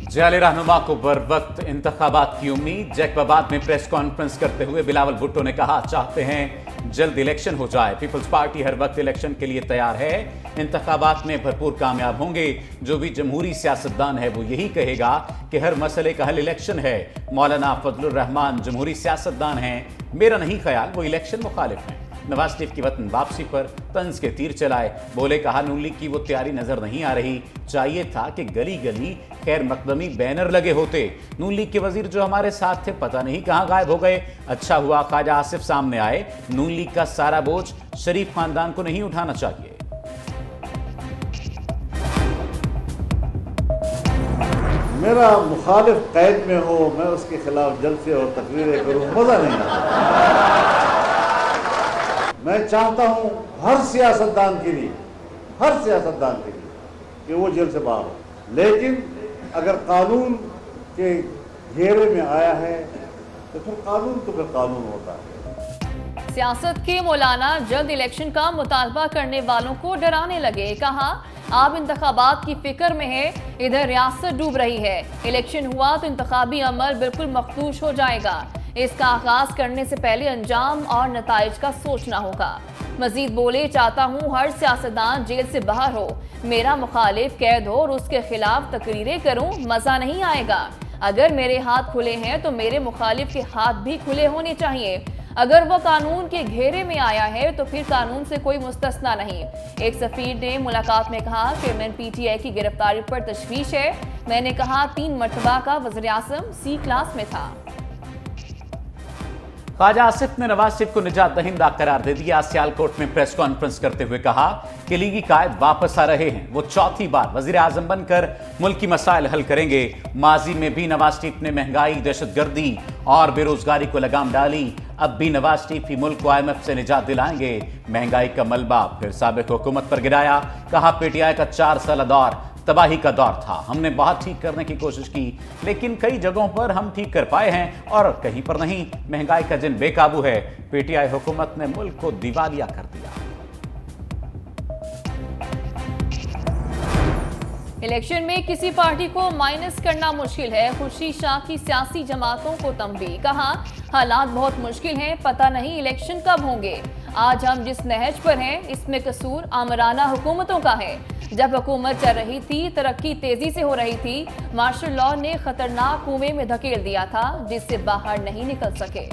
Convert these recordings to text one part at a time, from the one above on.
जाले रहनुमा को बर वक्त इंतखाबात की उम्मीद। जैकबाबाद में प्रेस कॉन्फ्रेंस करते हुए बिलावल भुट्टो ने कहा, चाहते हैं जल्द इलेक्शन हो जाए। पीपल्स पार्टी हर वक्त इलेक्शन के लिए तैयार है, इंतखाबात में भरपूर कामयाब होंगे। जो भी जमहूरी सियासतदान है वो यही कहेगा कि हर मसले का हल इलेक्शन है। मौलाना फजलुर रहमान जमहूरी सियासतदान हैं, मेरा नहीं ख्याल वो इलेक्शन मुखालिफ हैं। नवाज शरीफ की वतन वापसी पर तंज के तीर चलाए, बोले कहा नून लीग की वो तैयारी नजर नहीं आ रही, चाहिए था कि गली गली खैर मकदमी बैनर लगे होते। नून लीग के वजीर जो हमारे साथ थे पता नहीं कहां गायब हो गए। अच्छा हुआ ख्वाजा आसिफ सामने आए। नून लीग का सारा बोझ शरीफ खानदान को नहीं उठाना चाहिए। मेरा मुखालिफ कैद में हो, मैं उसके खिलाफ जलसे और तकरीरें करूं, मजा नहीं आता। मैं चाहता हूं हर सियासतदान के लिए कि वो जेल से बाहर हो, लेकिन अगर कानून के घेरे में आया है तो फिर कानून होता है। सियासत के मौलाना जल्द इलेक्शन का मुतालबा करने वालों को डराने लगे। कहा, आप इंतखाबात की फिक्र में है, इधर रियासत डूब रही है। इलेक्शन हुआ तो इंतखाबी अमल बिल्कुल मखदूश हो जाएगा। इसका आगाज करने से पहले अंजाम और नताइज का सोचना होगा। मजीद बोले, चाहता हूँ हर सियासतदान जेल से बाहर हो, मेरा मुखालिफ कैद हो और उसके खिलाफ तकरीरें करूँ, मजा नहीं आएगा। अगर मेरे हाथ खुले हैं तो मेरे मुखालिफ के हाथ भी खुले होने चाहिए। अगर वह कानून के घेरे में आया है तो फिर कानून से कोई मुस्तस्ना नहीं। एक सफीर ने मुलाकात में कहा, चेयरमैन पीटीआई की गिरफ्तारी पर तशवीश है। मैंने कहा 3 मरतबा का वज़ीर-ए-आज़म सी क्लास में था। ख्वाजा आसिफ ने नवाज शरीफ को निजात दहिंदा करार दे दिया। सियालकोट में प्रेस कॉन्फ्रेंस करते हुए कहा कि लीगी कायद वापस आ रहे हैं, वो चौथी बार वजीर आजम बनकर मुल्की मसाइल हल करेंगे। माजी में भी नवाज शरीफ ने महंगाई, दहशतगर्दी और बेरोजगारी को लगाम डाली, अब भी नवाज शरीफ ही मुल्क को IMF से निजात दिलाएंगे। महंगाई का मलबा फिर साबिक हुकूमत पर गिराया। कहा, पीटीआई का 4 साल दौर तबाही का दौर था, हमने बहुत ठीक करने की कोशिश की, लेकिन कई जगहों पर हम ठीक कर पाए हैं और कहीं पर नहीं। महंगाई का जिन बेकाबू है, पीटीआई हुकूमत ने मुल्क को दिवालिया कर दिया। इलेक्शन में किसी पार्टी को माइनस करना मुश्किल है। खुर्शीद शाह की सियासी जमातों को तंबीह। कहा, हालात बहुत मुश्किल हैं, पता नहीं इलेक्शन कब होंगे। आज हम जिस नहज पर हैं इसमें कसूर आमराना हुकूमतों का है। जब हुकूमत चल रही थी, तरक्की तेजी से हो रही थी, मार्शल लॉ ने खतरनाक कुएं में धकेल दिया था जिससे बाहर नहीं निकल सके।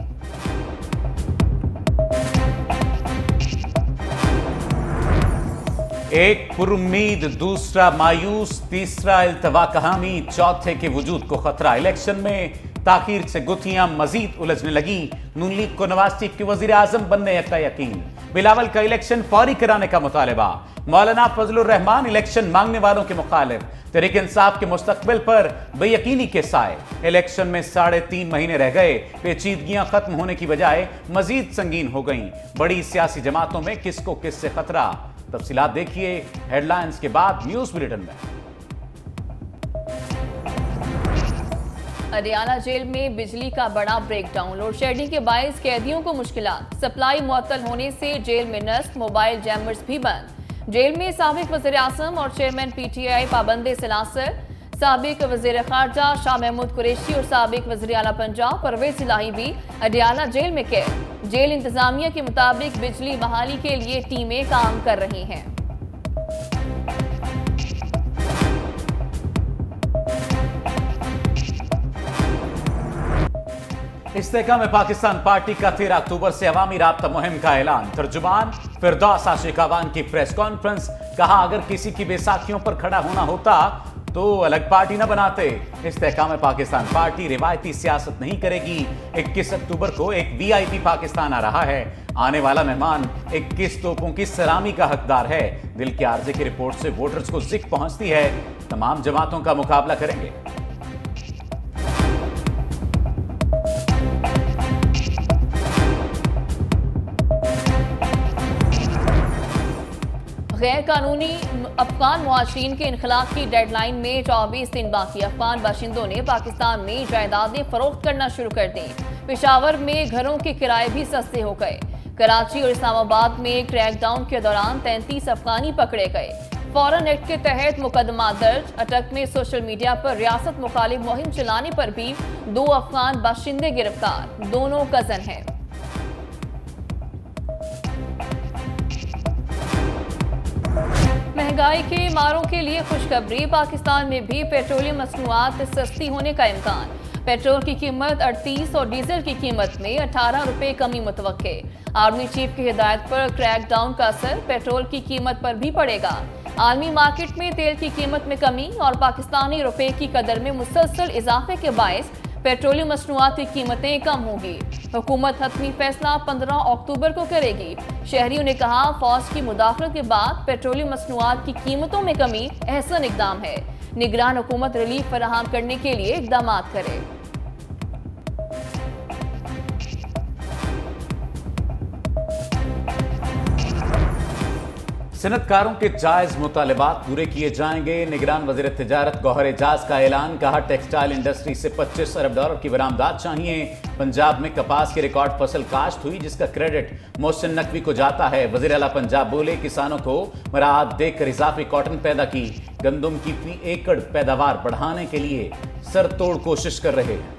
एक पुरुम्मीद, दूसरा मायूस, तीसरा इल्तवा कहानी, चौथे के वजूद को खतरा। इलेक्शन में ताखीर से गुत्थियां मजीद उलझने लगी। नून लीग को नवाज शरीफ के वजीर आजम बनने का यकीन। बिलावल का इलेक्शन फौरी कराने का मुतालबा। मौलाना फजलुर रहमान इलेक्शन मांगने वालों के मुखालिफ। तहरीक इंसाफ के मुस्तकबिल पर बेयकीनी के साए। इलेक्शन में 3.5 महीने रह गए, पेचीदगियां खत्म होने की बजाय मजीद संगीन हो गईं। बड़ी सियासी जमातों में किसको किससे खतरा, तफसीलात देखिए हेडलाइंस के बाद न्यूज बुलेटिन में। अडियाला जेल में बिजली का बड़ा ब्रेकडाउन। लोड शेडिंग के बायस कैदियों को मुश्किलात। सप्लाई मुअत्तल होने से जेल में नस्ब, मोबाइल जैमर्स भी बंद। जेल में साबिक वज़ीर-ए-आज़म और चेयरमैन पीटीआई पाबंदे सलासर, साबिक वज़ीर ख़ारजा शाह महमूद कुरैशी और साबिक वज़ीर आला पंजाब परवेज़ इलाही भी अडियाला जेल में कैद। जेल इंतजामिया के मुताबिक बिजली बहाली के लिए टीमें काम कर रही हैं। इस्तेहकाम में पाकिस्तान पार्टी का 13 अक्टूबर से अवामी राब्ता मुहिम का ऐलान। तर्जुमान फिरदौस आशिक अवान की प्रेस कॉन्फ्रेंस। कहा, अगर किसी की बैसाखियों पर खड़ा होना होता तो अलग पार्टी न बनाते। इस्तेहकाम में पाकिस्तान पार्टी रिवायती सियासत नहीं करेगी। 21 अक्टूबर को एक VIP पाकिस्तान आ रहा है। आने वाला मेहमान 21 तोपों की सलामी का हकदार है। दिल के आर्जे की रिपोर्ट से वोटर्स को जिक पहुंचती है, तमाम जमातों का मुकाबला करेंगे। गैर कानूनी अफगान मुहाजिरीन के इनखलाब की डेडलाइन में 24 दिन बाकी। अफगान बाशिंदों ने पाकिस्तान में जायदादें फरोख्त करना शुरू कर दी। पेशावर में घरों के किराए भी सस्ते हो गए। कराची और इस्लामाबाद में क्रैकडाउन के दौरान 33 अफगानी पकड़े गए। फौरन एक्ट के तहत मुकदमा दर्ज। अटक में सोशल मीडिया पर रियासत मुखालिफ मुहिम चलाने पर भी 2 अफगान बाशिंदे गिरफ्तार, दोनों कजन हैं। महंगाई के मारों के लिए खुशखबरी, पाकिस्तान में भी पेट्रोलियम मसनूआत सस्ती होने का इम्कान। पेट्रोल की कीमत 38 और डीजल की कीमत में 18 रुपए कमी मुतवक्के। आर्मी चीफ की हिदायत पर क्रैकडाउन का असर पेट्रोल की कीमत पर भी पड़ेगा। आलमी मार्केट में तेल की कीमत में कमी और पाकिस्तानी रुपए की कदर में मुसलसल इजाफे के बायस पेट्रोलियम मसनूआत की कीमतें कम होंगी। हुकूमत हतमी फैसला 15 अक्टूबर को करेगी। शहरियों ने कहा, फौज की मुदाखलत के बाद पेट्रोलियम मसनूआत की कीमतों में कमी अहसन इकदाम है। निगरान हुकूमत रिलीफ फराहम करने के लिए इकदाम करे। सनतकारों के जायज मुतालबात पूरे किए जाएंगे। निगरान वज़ीर तिजारत गौहर एजाज का ऐलान, कहा टेक्सटाइल इंडस्ट्री से 25 अरब डॉलर की बरामदात चाहिए। पंजाब में कपास की रिकॉर्ड फसल काश्त हुई, जिसका क्रेडिट मोहसिन नकवी को जाता है। वज़ीर आला पंजाब बोले, किसानों को मराहत देकर इजाफी कॉटन पैदा की। गंदम की फी एकड़ पैदावार बढ़ाने के लिए सरतोड़ कोशिश कर रहे हैं।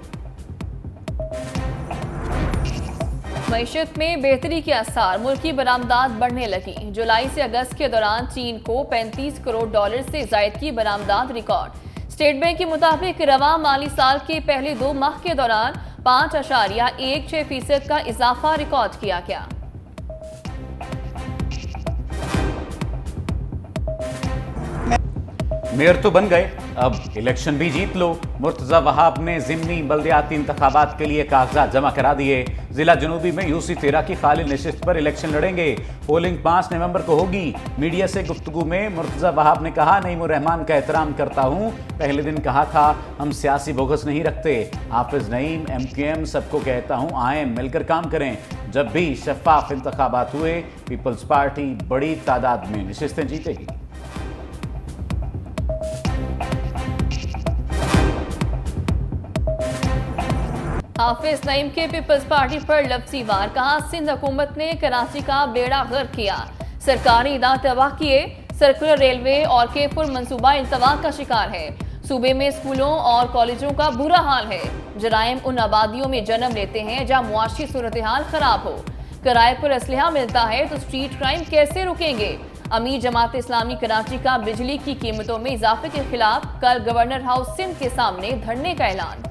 मईशत में बेहतरी के आसार, मुल्की बरामदात बढ़ने लगी। जुलाई से अगस्त के दौरान चीन को 35 करोड़ डॉलर से जायद की बरामदात रिकॉर्ड। स्टेट बैंक के मुताबिक रवा माली साल के पहले 2 माह के दौरान 5.16% का इजाफा रिकॉर्ड किया गया। मेयर तो बन गए, अब इलेक्शन भी जीत लो। मुर्तजा वहाब ने ज़िमनी बल्दियाती इंतखाबात के लिए कागजात जमा करा दिए। जिला जनूबी में यूसी 13 की खाली नशिस्त पर इलेक्शन लड़ेंगे। पोलिंग 5 नवंबर को होगी। मीडिया से गुफ्तगू में मुर्तजा वहाब ने कहा, नईमुर रहमान का एहतराम करता हूँ। पहले दिन कहा था हम सियासी बोगस नहीं रखते। हाफिज नईम, MQM सबको कहता हूँ, आए मिलकर काम करें। जब भी शफाफ इंतखाबात हुए, पीपल्स पार्टी बड़ी तादाद में नशिस्तें जीतेगी। हाफिज नईम के पीपल्स पार्टी पर लफ्जी वार, कहा सिंध हुकूमत ने कराची का बेड़ा गर्क किया, सरकारी इदारे तबाह किए। सर्कुलर रेलवे और केपुर मंसूबा इल्तवा का शिकार है। सूबे में स्कूलों और कॉलेजों का बुरा हाल है। जराइम उन आबादियों में जन्म लेते हैं जहाँ मुआशी सूरत हाल खराब हो। किराए पर असलहा मिलता है तो स्ट्रीट क्राइम कैसे रुकेंगे। अमीर जमात इस्लामी कराची का बिजली की कीमतों में इजाफे के खिलाफ कल गवर्नर हाउस सिंध के सामने धरने का ऐलान।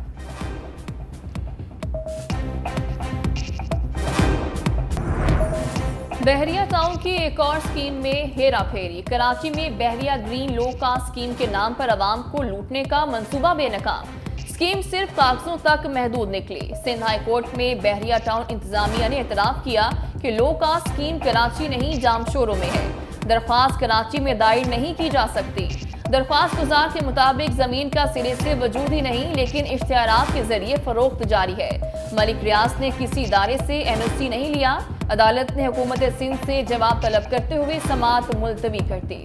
बहरिया टाउन की एक और स्कीम में हेरा फेरी। कराची में बहरिया ग्रीन लो कास्ट स्कीम के नाम पर आवाम को लूटने का मंसूबा बेनकाम। स्कीम सिर्फ कागजों तक महदूद निकली। सिंध हाई कोर्ट में बहरिया टाउन इंतजामिया ने एतराफ किया कि लो कास्ट स्कीम कराची नहीं जामशोरों में है। दरख्वास्त कराची में दायर नहीं की जा सकती। दरख्वास्त गुजार के मुताबिक जमीन का सिरे से वजूद ही नहीं, लेकिन इश्तिहारात के जरिए फरोख्त जारी है। मलिक रियाज ने किसी इदारे से NOC नहीं लिया। अदालत ने हुकूमत सिंध से जवाब तलब करते हुए समाअत मुलतवी कर दी।